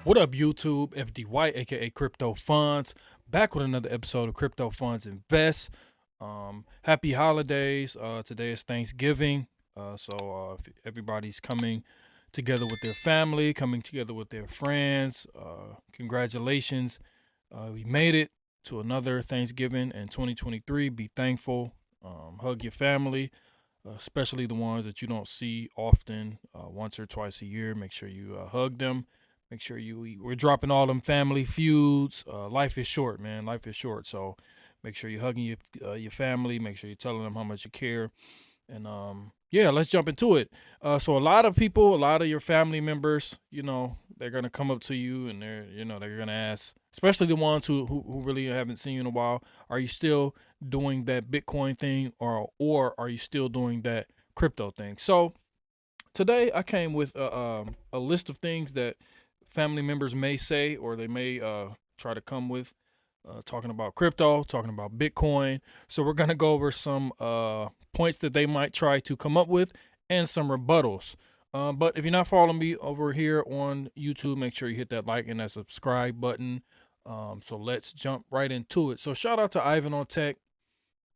What up, YouTube? FDY, aka Crypto Funds, back with another episode of Crypto Funds Invest. Happy holidays. Today is Thanksgiving. If everybody's coming together with their family, coming together with their friends. Congratulations. We made it to another Thanksgiving in 2023. Be thankful. Hug your family, especially the ones that you don't see often, once or twice a year. Make sure you hug them. Make sure you eat. We're dropping all them family feuds. Life is short, man. Life is short. So make sure you're hugging your family. Make sure you're telling them how much you care. And yeah, let's jump into it. So a lot of people, a lot of your family members, they're gonna come up to you and they're gonna ask, especially the ones who really haven't seen you in a while, are you still doing that Bitcoin thing, or are you still doing that crypto thing? So today I came with a list of things that family members may say, or they may try to come with, talking about crypto, talking about Bitcoin. So we're going to go over some points that they might try to come up with and some rebuttals. But if you're not following me over here on YouTube, make sure you hit that like and that subscribe button. So let's jump right into it. So shout out to Ivan on Tech.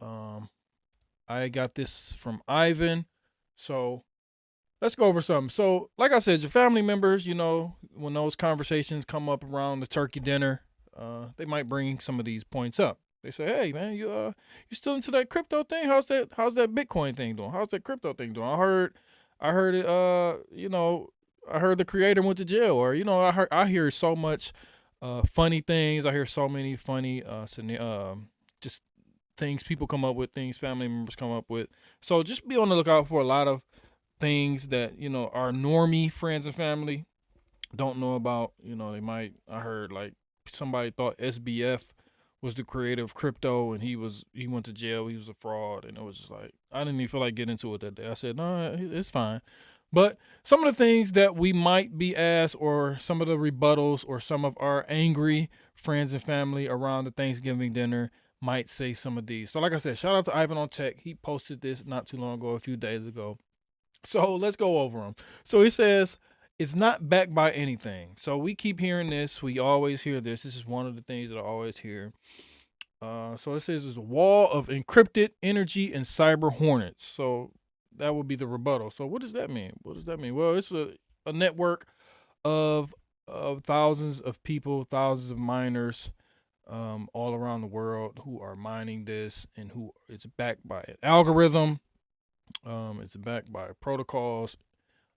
I got this from Ivan. So let's go over something. So, like I said, your family members, when those conversations come up around the turkey dinner, they might bring some of these points up. They say, "Hey, man, you still into that crypto thing? How's that Bitcoin thing doing? How's that crypto thing doing? I heard it. I heard the creator went to jail, or I hear so much funny things. I hear so many funny just things people come up with, things family members come up with. So just be on the lookout for a lot of things that our normie friends and family don't know about. I heard like somebody thought SBF was the creator of crypto, and he went to jail, he was a fraud, and it was just like, I didn't even feel like getting into it that day. I said, no, it's fine. But some of the things that we might be asked, or some of the rebuttals, or some of our angry friends and family around the Thanksgiving dinner might say some of these. So like I said, shout out to Ivan on Tech. He posted this not too long ago, a few days ago. So let's go over them. So he says, it's not backed by anything. So we keep hearing this. We always hear this. This is one of the things that I always hear. So it says there's a wall of encrypted energy and cyber hornets. So that would be the rebuttal. So what does that mean? Well, it's a network of thousands of people, thousands of miners, all around the world, who are mining this, and who it's backed by an algorithm. It's backed by protocols.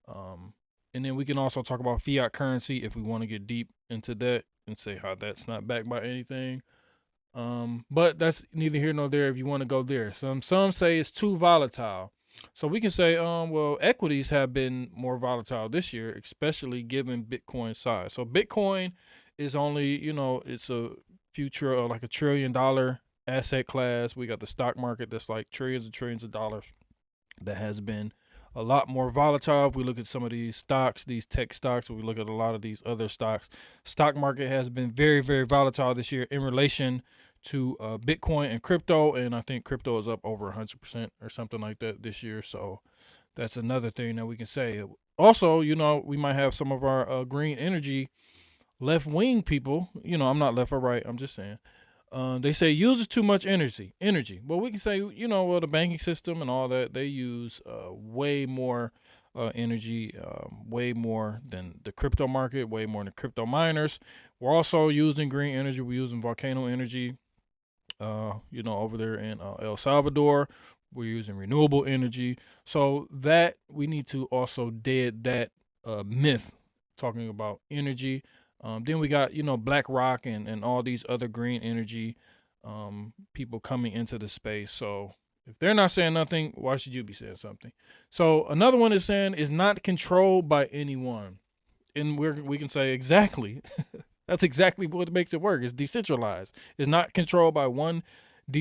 And then we can also talk about fiat currency if we want to get deep into that and say how that's not backed by anything. But that's neither here nor there if you want to go there. Some say it's too volatile. So we can say, well, equities have been more volatile this year, especially given Bitcoin's size. So Bitcoin is only, it's a future of like $1 trillion asset class. We got the stock market that's like trillions and trillions of dollars, that has been a lot more volatile. If we look at some of these stocks, these tech stocks, or we look at a lot of these other stocks, stock market has been very, very volatile this year in relation to Bitcoin and crypto. And I think crypto is up over 100% or something like that this year. So that's another thing that we can say. Also, we might have some of our green energy left wing people. I'm not left or right. I'm just saying. They say uses too much energy. Well, we can say, well, the banking system and all that, they use way more energy, way more than the crypto market, way more than crypto miners. We're also using green energy. We're using volcano energy, over there in El Salvador. We're using renewable energy. So that we need to also dead that myth talking about energy. Then we got, BlackRock and all these other green energy people coming into the space. So if they're not saying nothing, why should you be saying something? So another one is saying is not controlled by anyone. And we can say exactly. That's exactly what makes it work. It's decentralized. It's not controlled by one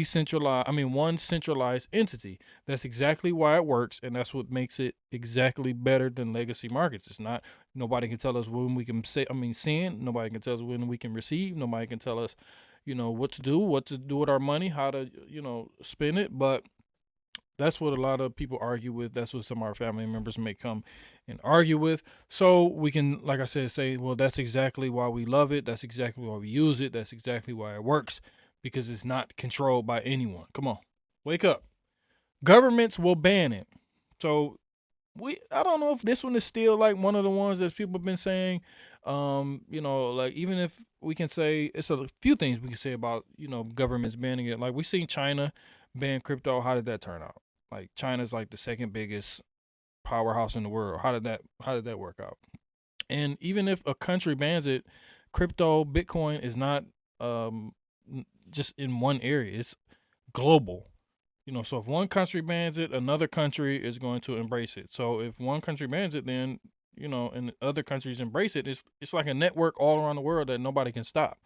centralized entity. That's exactly why it works, and that's what makes it exactly better than legacy markets. It's not, nobody can tell us when we can send. Nobody can tell us when we can receive. Nobody can tell us, what to do with our money, how to, spend it. But That's what a lot of people argue with. That's what some of our family members may come and argue with. So we can, like I said, say, well, that's exactly why we love it. That's exactly why we use it. That's exactly why it works, because it's not controlled by anyone. Come on, wake up. Governments will ban it. So I don't know if this one is still like one of the ones that people have been saying. Like even if we can say it's a few things we can say about, governments banning it. Like we seen China ban crypto. How did that turn out? Like China's like the second biggest powerhouse in the world. How did that work out? And even if a country bans it, crypto, Bitcoin is not just in one area. It's global. So if one country bans it, another country is going to embrace it. So if one country bans it, then and other countries embrace it. It's like a network all around the world that nobody can stop.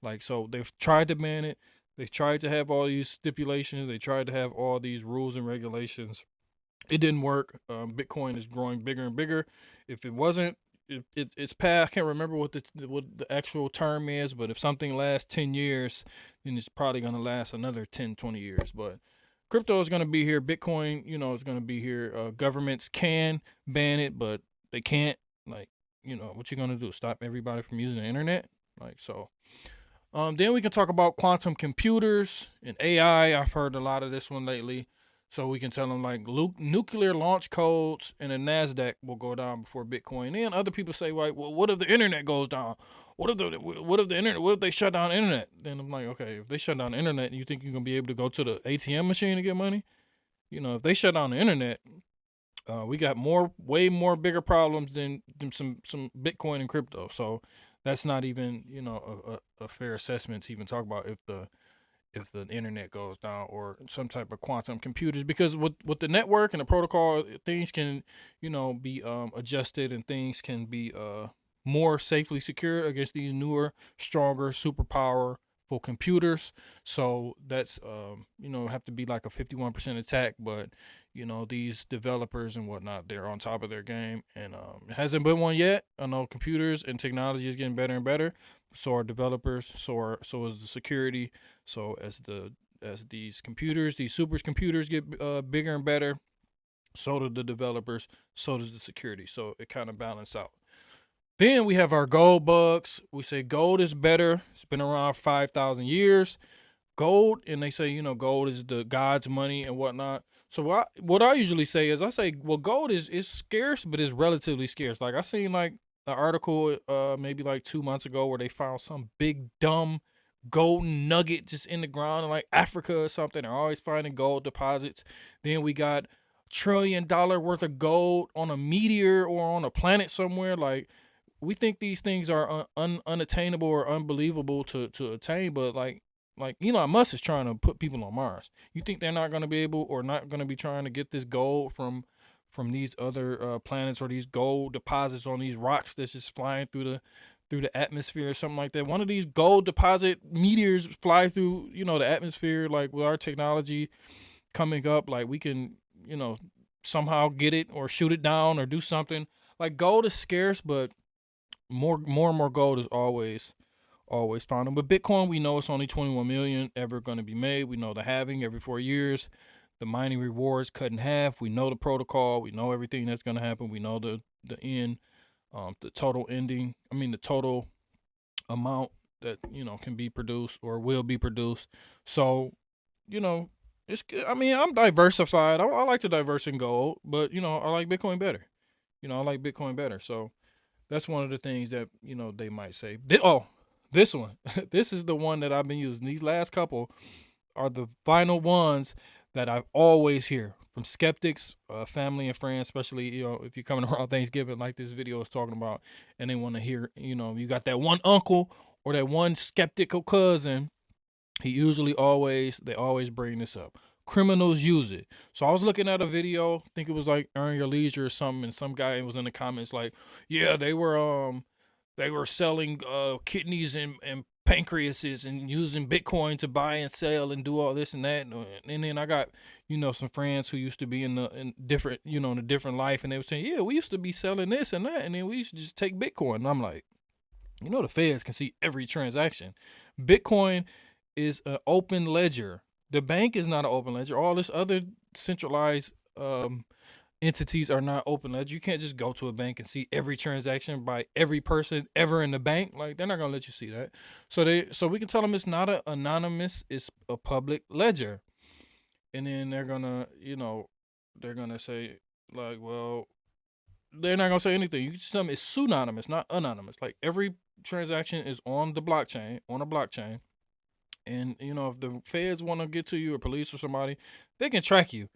Like, so they've tried to ban it. They've tried to have all these stipulations. They tried to have all these rules and regulations. It didn't work. Bitcoin is growing bigger and bigger. If it wasn't, it's past. I can't remember what the actual term is, but if something lasts 10 years, then it's probably going to last another 10, 20 years. But crypto is going to be here. Bitcoin, is going to be here. Governments can ban it, but they can't. Like, what you going to do? Stop everybody from using the internet? Like, so. Then we can talk about quantum computers and AI. I've heard a lot of this one lately. So we can tell them like nuclear launch codes and the NASDAQ will go down before Bitcoin. And other people say, like, well, what if the internet goes down? What if the internet? What if they shut down the internet? Then I'm like, okay, if they shut down the internet, you think you're gonna be able to go to the ATM machine to get money? If they shut down the internet, we got way more bigger problems than some Bitcoin and crypto. So that's not even a fair assessment to even talk about if the internet goes down or some type of quantum computers, because with the network and the protocol, things can be adjusted, and things can be more safely secured against these newer, stronger, super powerful computers. So that's have to be like a 51% attack, but these developers and whatnot, they're on top of their game, and it hasn't been one yet. I know computers and technology is getting better and better. So are developers. So is the security. So as these computers, these supercomputers get bigger and better, so do the developers. So does the security. So it kind of balances out. Then we have our gold bugs. We say gold is better. It's been around 5,000 years. Gold, and they say gold is the God's money and whatnot. So what I usually say is, I say, well, gold is scarce, but it's relatively scarce. Like I seen like an article maybe like 2 months ago where they found some big dumb golden nugget just in the ground in like Africa or something. They're always finding gold deposits. Then we got $1 trillion worth of gold on a meteor or on a planet somewhere. Like, we think these things are unattainable or unbelievable to attain, but like Elon Musk is trying to put people on Mars. You think they're not going to be able, or not going to be trying to get this gold from these other planets, or these gold deposits on these rocks that's just flying through the atmosphere or something like that? One of these gold deposit meteors fly through the atmosphere. Like, with our technology coming up, like we can somehow get it or shoot it down or do something. Like, gold is scarce, but more and more gold is always found. With Bitcoin, we know it's only 21 million ever going to be made. We know the halving every 4 years. The mining rewards cut in half. We know the protocol. We know everything that's going to happen. We know the end, the total ending. I mean, the total amount that can be produced or will be produced. So, it's. I mean, I'm diversified. I like to diverse in gold, but I like Bitcoin better. I like Bitcoin better. So that's one of the things that they might say. This one. This is the one that I've been using. These last couple are the final ones that I always hear from skeptics, family and friends, especially if you're coming around Thanksgiving like this video is talking about, and they want to hear, you got that one uncle or that one skeptical cousin. They always bring this up. Criminals use it. So I was looking at a video, I think it was like Earn Your Leisure or something, and some guy was in the comments like, yeah, they were selling kidneys and pancreases and using Bitcoin to buy and sell and do all this and that. And then I got, some friends who used to be in a different life, and they were saying, yeah, we used to be selling this and that, and then we used to just take Bitcoin. And I'm like, the feds can see every transaction. Bitcoin is an open ledger. The bank is not an open ledger. All this other centralized entities are not open ledger. You can't just go to a bank and see every transaction by every person ever in the bank. Like, they're not gonna let you see that. So we can tell them it's not an anonymous, it's a public ledger. And then they're gonna, they're gonna say, like, well, they're not gonna say anything. You can just tell them it's pseudonymous, not anonymous. Like, every transaction is on the blockchain, on a blockchain. And if the feds want to get to you, or police or somebody, they can track you.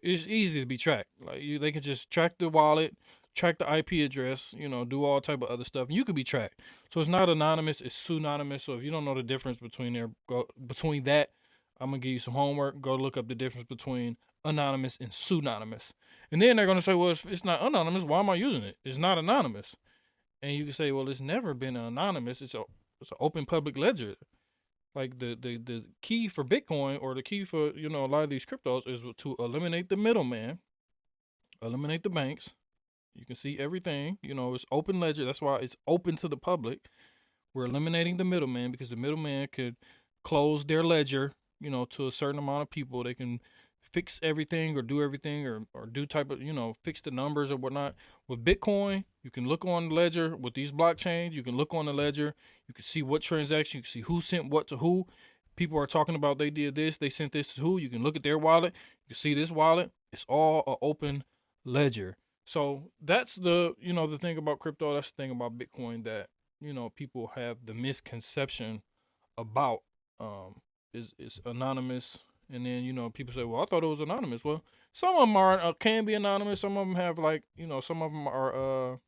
It's easy to be tracked. Like, they can just track the wallet, track the IP address, do all type of other stuff. And you could be tracked. So it's not anonymous, it's pseudonymous. So if you don't know the difference between that, I'm gonna give you some homework. Go look up the difference between anonymous and pseudonymous. And then they're gonna say, well, it's not anonymous. Why am I using it? It's not anonymous. And you can say, well, it's never been anonymous. It's an open public ledger. Like, the key for Bitcoin, or the key for a lot of these cryptos, is to eliminate the middleman, eliminate the banks. You can see everything. It's open ledger. That's why it's open to the public. We're eliminating the middleman, because the middleman could close their ledger, to a certain amount of people. They can fix everything, or do everything, or do type of, fix the numbers or whatnot. With Bitcoin, you can look on the ledger. With these blockchains, you can look on the ledger. You can see what transaction, you can see who sent what to who. People are talking about they did this, they sent this to who. You can look at their wallet. You can see this wallet. It's all an open ledger. So that's the thing about crypto. That's the thing about Bitcoin that, people have the misconception about. Is anonymous. And then, people say, well, I thought it was anonymous. Well, some of them can be anonymous. Some of them have, like, some of them are,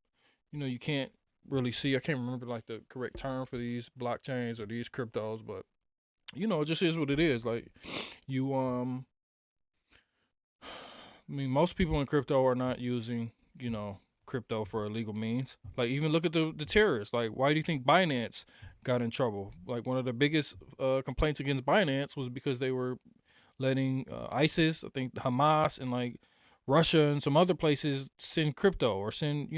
you can't really see. I can't remember, like, the correct term for these blockchains or these cryptos, but, it just is what it is. Like, most people in crypto are not using, crypto for illegal means. Like, even look at the terrorists. Like, why do you think Binance got in trouble? Like, one of the biggest complaints against Binance was because they were letting ISIS, I think Hamas, and like Russia and some other places send crypto, or send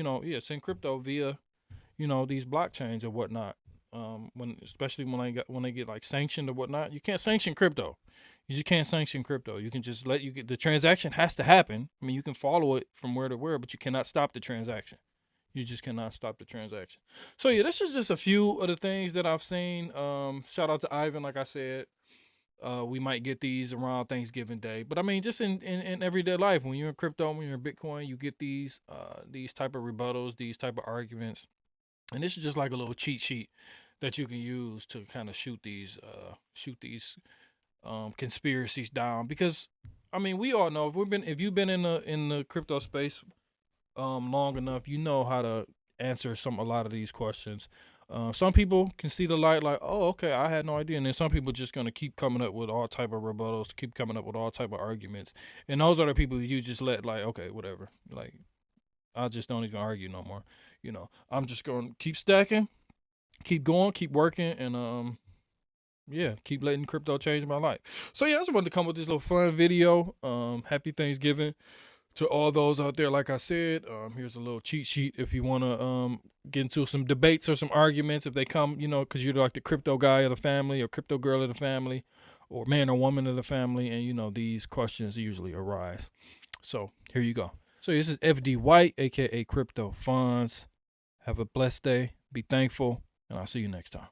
crypto via these blockchains or whatnot. Especially when they get like sanctioned or whatnot, you can't sanction crypto. You just can't sanction crypto. You can just the transaction has to happen. I mean, you can follow it from where to where, but you cannot stop the transaction. You just cannot stop the transaction. So yeah, this is just a few of the things that I've seen. Shout out to Ivan, like I said. We might get these around Thanksgiving Day, but I mean, just in everyday life, when you're in crypto, when you're in Bitcoin, you get these type of rebuttals, these type of arguments, and this is just like a little cheat sheet that you can use to kind of shoot these conspiracies down. Because I mean, we all know, if you've been in the crypto space long enough, you know how to answer a lot of these questions. Some people can see the light, like, oh, okay, I had no idea. And then some people just going to keep coming up with all type of rebuttals, keep coming up with all type of arguments. And those are the people you just let, like, okay, whatever. Like, I just don't even argue no more. I'm just going to keep stacking, keep going, keep working, and keep letting crypto change my life. So yeah, I just wanted to come with this little fun video. Happy Thanksgiving to all those out there. Like I said, here's a little cheat sheet if you want to get into some debates or some arguments. If they come, because you're like the crypto guy of the family, or crypto girl of the family, or man or woman of the family, and these questions usually arise. So here you go. So this is FD White, aka Crypto Funds. Have a blessed day. Be thankful, and I'll see you next time.